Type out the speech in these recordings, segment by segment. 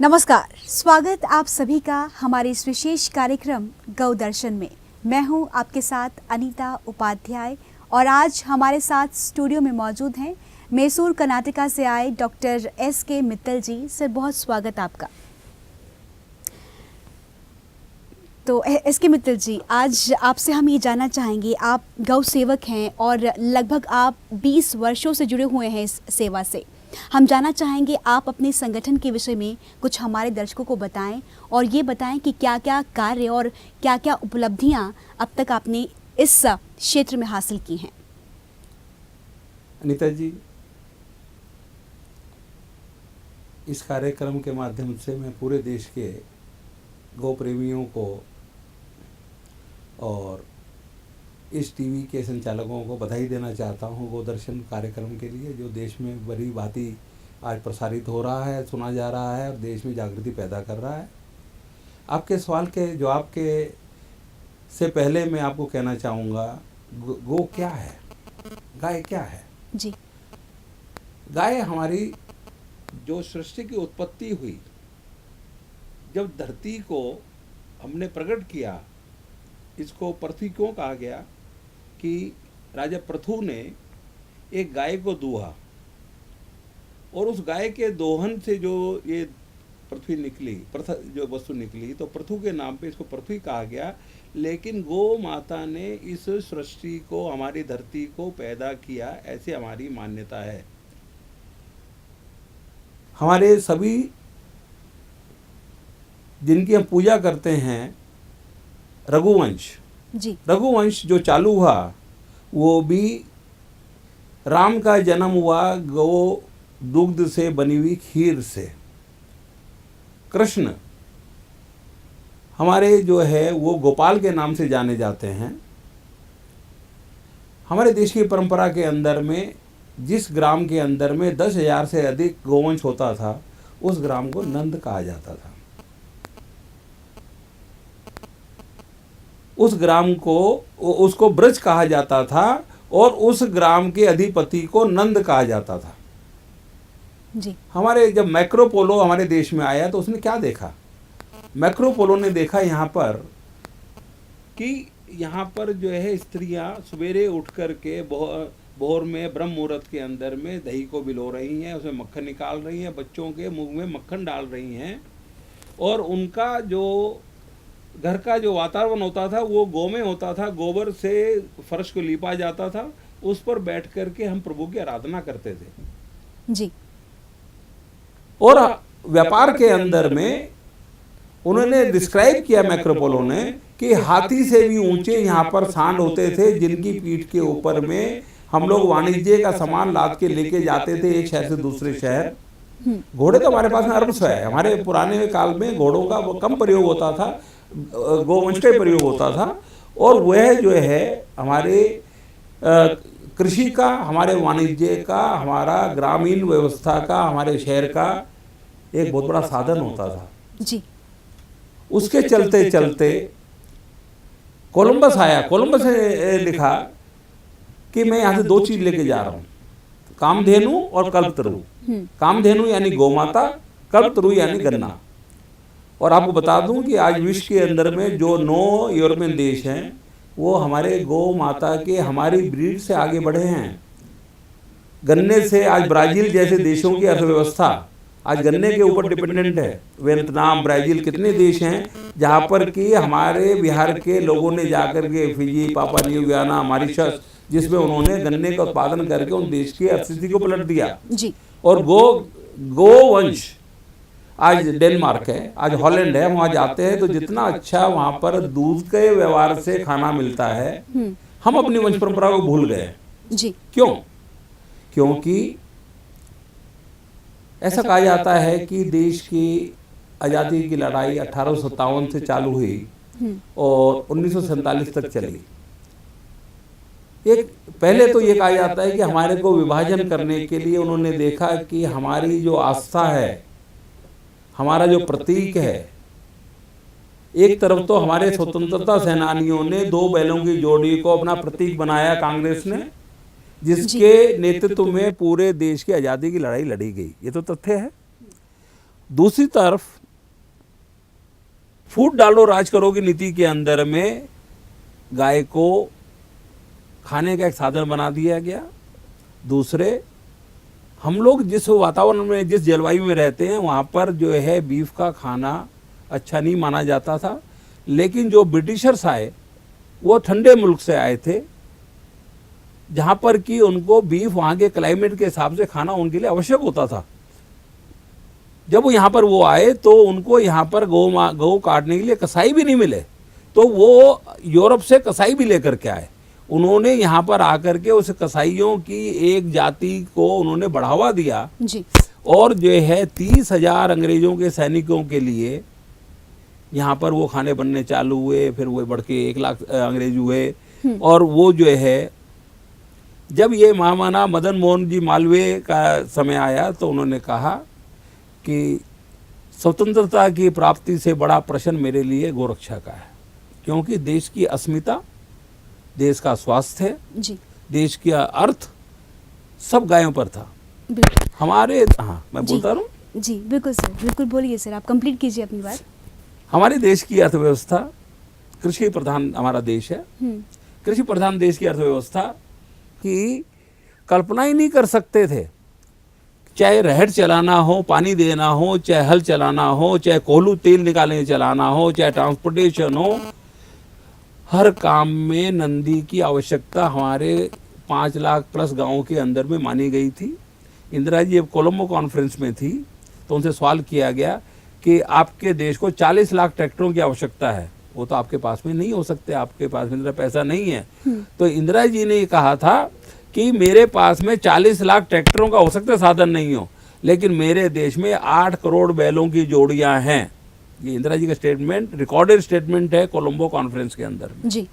नमस्कार, स्वागत आप सभी का हमारे इस विशेष कार्यक्रम गौ दर्शन में। मैं हूं आपके साथ अनीता उपाध्याय और आज हमारे साथ स्टूडियो में मौजूद हैं मैसूर कर्नाटका से आए डॉक्टर एस.के. मित्तल जी। सर, बहुत स्वागत आपका। तो एस.के. मित्तल जी, आज आपसे हम ये जानना चाहेंगे, आप गौ सेवक हैं और लगभग आप 20 वर्षों से जुड़े हुए हैं इस सेवा से। हम जानना चाहेंगे आप अपने संगठन के विषय में कुछ हमारे दर्शकों को बताएं और ये बताएं कि क्या क्या कार्य और क्या क्या उपलब्धियां अब तक आपने इस क्षेत्र में हासिल की हैं। अनीता जी, इस कार्यक्रम के माध्यम से मैं पूरे देश के गौ प्रेमियों को और इस टीवी के संचालकों को बधाई देना चाहता हूँ गौ दर्शन कार्यक्रम के लिए, जो देश में बड़ी भांति आज प्रसारित हो रहा है, सुना जा रहा है और देश में जागृति पैदा कर रहा है। आपके सवाल के जवाब के से पहले मैं आपको कहना चाहूँगा, गौ क्या है, गाय क्या है। जी, गाय हमारी जो सृष्टि की उत्पत्ति हुई, जब धरती को हमने प्रकट किया, इसको पृथ्वी क्यों कहा गया कि राजा पृथु ने एक गाय को दूहा और उस गाय के दोहन से जो ये पृथ्वी निकली, जो वस्तु निकली, तो पृथु के नाम पे इसको पृथ्वी कहा गया। लेकिन गौ माता ने इस सृष्टि को, हमारी धरती को पैदा किया, ऐसी हमारी मान्यता है। हमारे सभी जिनकी हम पूजा करते हैं, रघुवंश जी, रघुवंश जो चालू हुआ वो भी राम का जन्म हुआ गौ दुग्ध से बनी हुई खीर से। कृष्ण हमारे जो है वो गोपाल के नाम से जाने जाते हैं। हमारे देश की परंपरा के अंदर में जिस ग्राम के अंदर में 10,000 से अधिक गोवंश होता था, उस ग्राम को नंद कहा जाता था। उस ग्राम को, उसको ब्रज कहा जाता था और उस ग्राम के अधिपति को नंद कहा जाता था। जी, हमारे जब मैक्रोपोलो हमारे देश में आया तो उसने क्या देखा? मैक्रोपोलो ने देखा यहाँ पर कि यहाँ पर जो है स्त्रियाँ सवेरे उठ कर के भोर में ब्रह्म मुहूर्त के अंदर में दही को भिगो रही हैं, उसमें मक्खन निकाल रही हैं, बच्चों के मुंह में मक्खन डाल रही हैं और उनका जो घर का जो वातावरण होता था वो गौ में होता था। गोबर से फर्श को लीपा जाता था, उस पर बैठ कर के हम प्रभु की आराधना करते थे। जी, और व्यापार के अंदर में उन्होंने डिस्क्राइब किया मैक्रोपोलो ने कि हाथी से भी ऊंचे यहाँ पर सांड होते थे, जिनकी पीठ के ऊपर में हम लोग वाणिज्य का सामान लाद के लेके जाते थे एक शहर से दूसरे शहर। घोड़े तो हमारे पास में अरब है, हमारे पुराने काल में घोड़ों का कम प्रयोग होता था, गोवंश का प्रयोग होता था। और वह जो है हमारे कृषि का, हमारे वाणिज्य का, हमारा ग्रामीण व्यवस्था का, हमारे शहर का एक बहुत बड़ा साधन होता था। जी, उसके चलते चलते कोलंबस आया। कोलंबस ने लिखा कि मैं यहाँ से 2 चीज लेके जा रहा हूँ, कामधेनु और कल्पतरु। कामधेनु यानी गौमाता, कल्पतरु यानी गन्ना। और आपको बता दूं कि आज विश्व के अंदर में जो 9 यूरोपियन देश हैं वो हमारे गौ माता के, हमारी ब्रीड से आगे बढ़े हैं। गन्ने से आज ब्राजील जैसे देशों की अर्थव्यवस्था आज गन्ने के ऊपर डिपेंडेंट है। वियतनाम, ब्राजील, कितने देश हैं जहाँ पर कि हमारे बिहार के लोगों ने जाकर के फिजी, पापा न्यू गियाना, मॉरिशस, जिसमें उन्होंने गन्ने का उत्पादन करके उन देश की अर्थस्थिति को पलट दिया। जी, और गोवंश आज डेनमार्क है, आज हॉलैंड है, वहाँ जाते हैं तो जितना अच्छा वहाँ पर दूध के व्यवहार से खाना मिलता है, हम अपनी वंश परंपरा को भूल गए। जी, क्यों? क्योंकि ऐसा कहा जाता है कि देश की आज़ादी की लड़ाई 1857 से चालू हुई और 1947 तक चली। एक पहले तो ये कहा जाता है कि हमारे को विभाजन करने के लिए उन्होंने देखा कि हमारी जो आस्था है, हमारा जो प्रतीक है, एक तरफ तो हमारे स्वतंत्रता सेनानियों ने 2 बैलों की जोड़ी को अपना प्रतीक बनाया कांग्रेस ने, जिसके नेतृत्व में पूरे देश की आज़ादी की लड़ाई लड़ी गई, ये तो तथ्य है। दूसरी तरफ फूट डालो राज करो की नीति के अंदर में गाय को खाने का एक साधन बना दिया गया। दूसरे, हम लोग जिस वातावरण में, जिस जलवायु में रहते हैं, वहाँ पर जो है बीफ का खाना अच्छा नहीं माना जाता था। लेकिन जो ब्रिटिशर्स आए वो ठंडे मुल्क से आए थे, जहाँ पर कि उनको बीफ वहाँ के क्लाइमेट के हिसाब से खाना उनके लिए आवश्यक होता था। जब वो यहाँ पर वो आए तो उनको यहाँ पर गौ काटने के लिए कसाई भी नहीं मिले, तो वो यूरोप से कसाई भी लेकर के आए। उन्होंने यहाँ पर आकर के उस कसाईयों की एक जाति को उन्होंने बढ़ावा दिया जी। और जो है 30,000 अंग्रेजों के सैनिकों के लिए यहाँ पर वो खाने बनने चालू हुए। फिर वो बढ़ के 1 लाख अंग्रेज हुए। और वो जो है, जब ये महामना मदन मोहन जी मालवीय का समय आया तो उन्होंने कहा कि स्वतंत्रता की प्राप्ति से बड़ा प्रश्न मेरे लिए गोरक्षा का है, क्योंकि देश की अस्मिता, देश का स्वास्थ्य जी। देश का अर्थ सब गायों पर था। बिल्कुल। हमारे, हाँ मैं जी। बोलता रहूं। जी बिल्कुल सर, बिल्कुल बोलिए सर, आप कंप्लीट कीजिए अपनी बात। हमारे देश की अर्थव्यवस्था कृषि प्रधान हमारा देश है। कृषि प्रधान देश की अर्थव्यवस्था की कल्पना ही नहीं कर सकते थे। चाहे रहड़ चलाना हो, पानी देना हो, चाहे हल चलाना हो, चाहे कोल्हू तेल निकालने चलाना हो, चाहे ट्रांसपोर्टेशन हो, हर काम में नंदी की आवश्यकता हमारे 5 लाख प्लस गांवों के अंदर में मानी गई थी। इंदिरा जी अब कोलंबो कॉन्फ्रेंस में थी तो उनसे सवाल किया गया कि आपके देश को 40 लाख ट्रैक्टरों की आवश्यकता है, वो तो आपके पास में नहीं हो सकते, आपके पास में पैसा नहीं है। तो इंदिरा जी ने कहा था कि मेरे पास में 40 लाख ट्रैक्टरों का हो सकता है साधन नहीं हो, लेकिन मेरे देश में 8 करोड़ बैलों की जोड़ियां हैं। ये इंदिरा जी का स्टेटमेंट, रिकॉर्डेड स्टेटमेंट है कोलंबो कॉन्फ्रेंस के अंदर में। जी।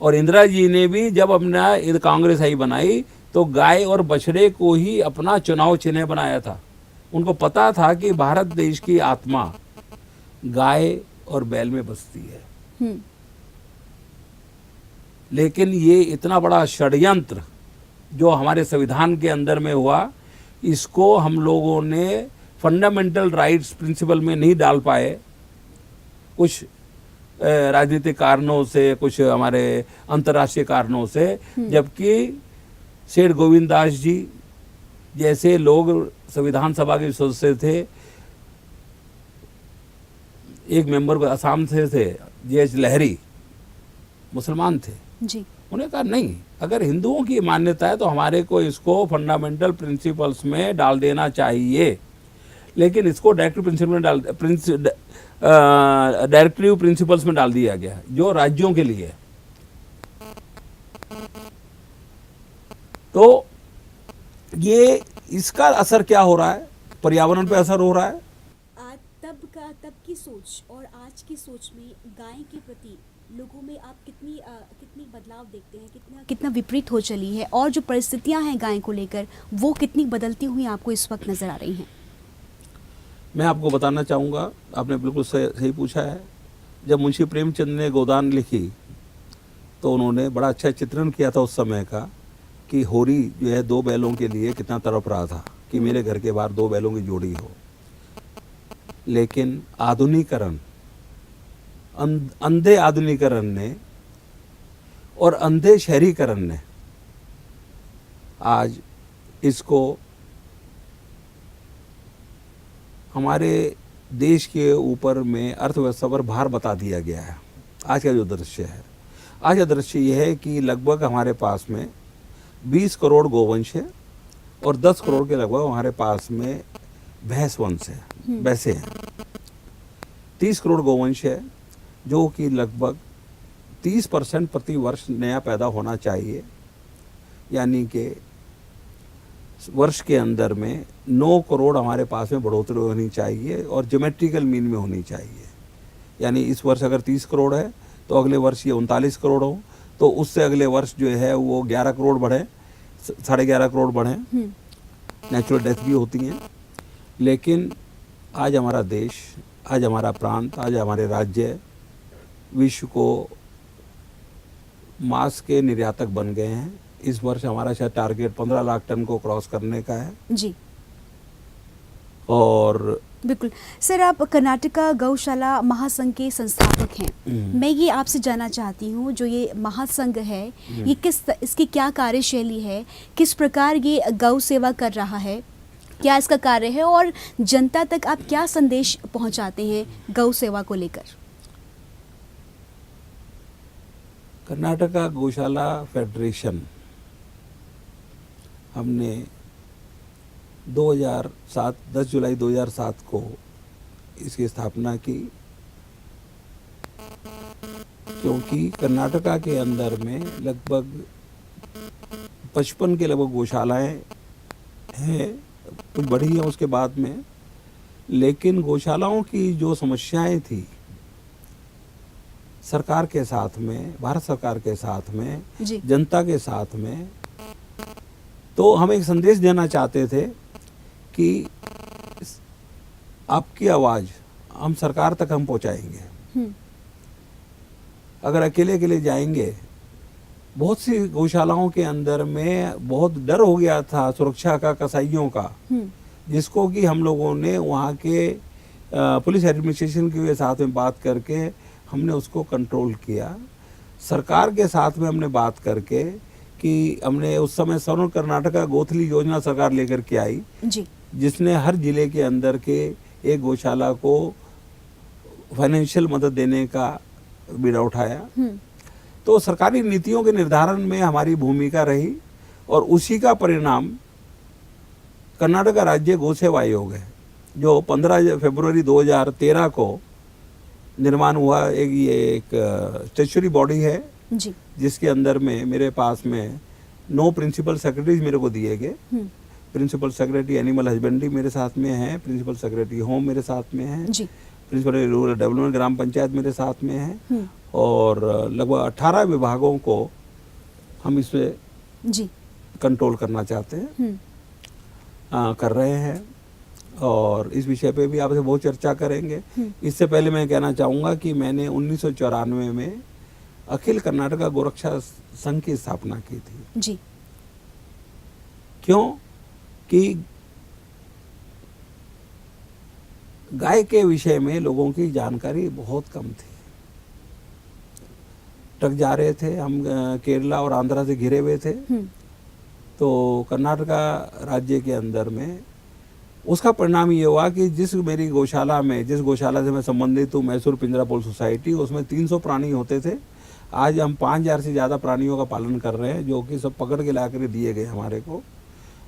और इंदिरा जी ने भी जब अपना कांग्रेस आई बनाई तो गाय और बछड़े को ही अपना चुनाव चिन्ह बनाया था। उनको पता था कि भारत देश की आत्मा गाय और बैल में बसती है। लेकिन ये इतना बड़ा षड्यंत्र जो हमारे संविधान के अंदर में हुआ, इसको हम लोगों ने फंडामेंटल राइट्स प्रिंसिपल में नहीं डाल पाए, कुछ राजनीतिक कारणों से, कुछ हमारे अंतर्राष्ट्रीय कारणों से। जबकि सेठ गोविंद दास जी जैसे लोग संविधान सभा के सदस्य थे, एक मेंबर असम से थे J.H. लहरी, मुसलमान थे जी। उन्होंने कहा नहीं, अगर हिंदुओं की मान्यता है तो हमारे को इसको फंडामेंटल प्रिंसिपल्स में डाल देना चाहिए। लेकिन इसको डायरेक्टिव प्रिंसिपल्स में डाल दिया गया जो राज्यों के लिए। तो ये इसका असर क्या हो रहा है, पर्यावरण पे असर हो रहा है। तब की सोच और आज की सोच में गाय के प्रति लोगों में आप कितनी बदलाव देखते हैं, कितना विपरीत हो चली है, और जो परिस्थितियां हैं गाय को लेकर वो कितनी बदलती हुई आपको इस वक्त नजर आ रही हैं? मैं आपको बताना चाहूँगा, आपने बिल्कुल सही पूछा है। जब मुंशी प्रेमचंद ने गोदान लिखी तो उन्होंने बड़ा अच्छा चित्रण किया था उस समय का कि होरी जो है 2 बैलों के लिए कितना तड़प रहा था कि मेरे घर के बाहर 2 बैलों की जोड़ी हो। लेकिन आधुनिकरण, अंधे आधुनिकरण ने और अंधे शहरीकरण ने आज इसको हमारे देश के ऊपर में अर्थव्यवस्था पर भार बता दिया गया है। आज का जो दृश्य है, आज का दृश्य ये है कि लगभग हमारे पास में 20 करोड़ गोवंश है और 10 करोड़ के लगभग हमारे पास में भैंस वंश है, भैंसे हैं। 30 करोड़ गोवंश है जो कि लगभग 30% प्रति वर्ष नया पैदा होना चाहिए, यानी कि वर्ष के अंदर में 9 करोड़ हमारे पास में बढ़ोतरी होनी चाहिए और ज्योमेट्रिकल मीन में होनी चाहिए। यानी इस वर्ष अगर 30 करोड़ है तो अगले वर्ष ये 39 करोड़ हो, तो उससे अगले वर्ष जो है वो 11 करोड़ बढ़े, 11.5 करोड़ बढ़े। नेचुरल डेथ भी होती हैं। लेकिन आज हमारा देश, आज हमारा प्रांत, आज हमारे राज्य विश्व को मांस के निर्यातक बन गए हैं। इस वर्ष हमारा शायद टारगेट 15 लाख टन को क्रॉस करने का है जी। और बिल्कुल सर, आप कर्नाटका गौशाला महासंघ के संस्थापक हैं। मैं ये आपसे जानना चाहती हूँ, जो ये महासंघ है ये इसकी क्या कार्यशैली है, किस प्रकार ये गौ सेवा कर रहा है, क्या इसका कार्य है और जनता तक आप क्या संदेश पहुंचाते हैं गौ सेवा को लेकर? कर्नाटका गौशाला फेडरेशन हमने 10 जुलाई 2007 को इसकी स्थापना की, क्योंकि कर्नाटका के अंदर में लगभग 55 के लगभग गौशालाएं हैं, कुछ बढ़ी है उसके बाद में, लेकिन गौशालाओं की जो समस्याएं थी सरकार के साथ में, भारत सरकार के साथ में, जनता के साथ में, तो हम एक संदेश देना चाहते थे कि आपकी आवाज़ हम सरकार तक हम पहुंचाएंगे। अगर अकेले अकेले जाएंगे, बहुत सी गौशालाओं के अंदर में बहुत डर हो गया था सुरक्षा का, कसाईयों का, जिसको कि हम लोगों ने वहाँ के पुलिस एडमिनिस्ट्रेशन के साथ में बात करके हमने उसको कंट्रोल किया। सरकार के साथ में हमने बात करके कि हमने उस समय सर्व कर्नाटका गोथली योजना सरकार लेकर के आई जी, जिसने हर जिले के अंदर के एक गौशाला को फाइनेंशियल मदद देने का बीड़ा उठाया। तो सरकारी नीतियों के निर्धारण में हमारी भूमिका रही और उसी का परिणाम कर्नाटका राज्य गौ सेवा आयोग है, जो 15 फरवरी 2013 को निर्माण हुआ। एक स्टेचुरी बॉडी है जी, जिसके अंदर में मेरे पास में 9 प्रिंसिपल सेक्रेटरीज मेरे को दिए गए। प्रिंसिपल सेक्रेटरी एनिमल हस्बेंड्री मेरे साथ में है, प्रिंसिपल सेक्रेटरी होम मेरे साथ में है, प्रिंसिपल रूरल डेवलपमेंट ग्राम पंचायत मेरे साथ में है, और लगभग 18 विभागों को हम इसमें जी कंट्रोल करना चाहते हैं, कर रहे हैं, और इस विषय पे भी आपसे बहुत चर्चा करेंगे। इससे पहले मैं कहना चाहूँगा कि मैंने 1994 में अखिल कर्नाटका गोरक्षा संघ की स्थापना की थी जी। क्यों कि गाय के विषय में लोगों की जानकारी बहुत कम थी। ट्रक जा रहे थे, हम केरला और आंध्रा से घिरे हुए थे, तो कर्नाटका राज्य के अंदर में उसका परिणाम ये हुआ कि जिस गौशाला से मैं संबंधित हूँ, मैसूर पिंजरापोल सोसाइटी, उसमें 300 प्राणी होते थे। आज हम 5000 से ज़्यादा प्राणियों का पालन कर रहे हैं, जो कि सब पकड़ के लाकर दिए गए हमारे को,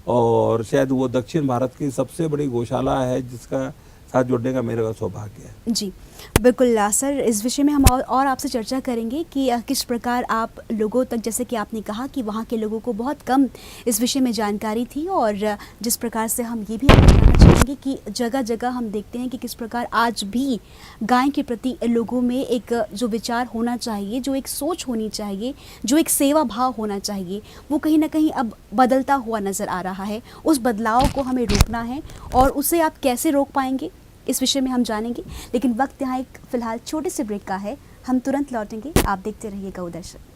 और शायद वो दक्षिण भारत की सबसे बड़ी गौशाला है जिसका साथ जुड़ने का मेरे का सौभाग्य है। जी बिल्कुल सर, इस विषय में हम और आपसे चर्चा करेंगे कि किस प्रकार आप लोगों तक, जैसे कि आपने कहा कि वहाँ के लोगों को बहुत कम इस विषय में जानकारी थी, और जिस प्रकार से हम ये भी बताना चाहेंगे कि जगह जगह हम देखते हैं कि किस प्रकार आज भी गाय के प्रति लोगों में एक जो विचार होना चाहिए, जो एक सोच होनी चाहिए, जो एक सेवा भाव होना चाहिए, वो कहीं ना कहीं अब बदलता हुआ नज़र आ रहा है। उस बदलाव को हमें रोकना है, और उसे आप कैसे रोक पाएंगे इस विषय में हम जानेंगे, लेकिन वक्त यहाँ एक फिलहाल छोटे से ब्रेक का है। हम तुरंत लौटेंगे, आप देखते रहिए गौ दर्शन।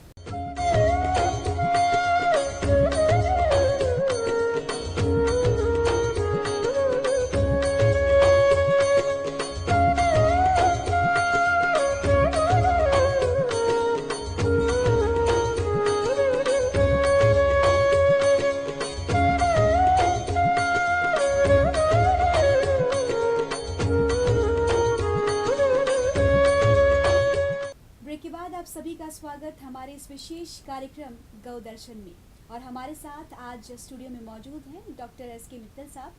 सभी का स्वागत हमारे इस विशेष कार्यक्रम गौ दर्शन में, और हमारे साथ आज स्टूडियो में मौजूद हैं डॉक्टर एसके मित्तल साहब।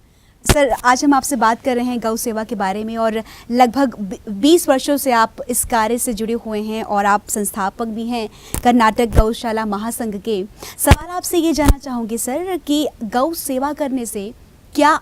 सर, आज हम आपसे बात कर रहे हैं गौ सेवा के बारे में, और लगभग 20 वर्षों से आप इस कार्य से जुड़े हुए हैं, और आप संस्थापक भी हैं कर्नाटक गौशाला महासंघ के। सवाल आपसे ये जानना चाहूँगी सर कि गौ सेवा करने से क्या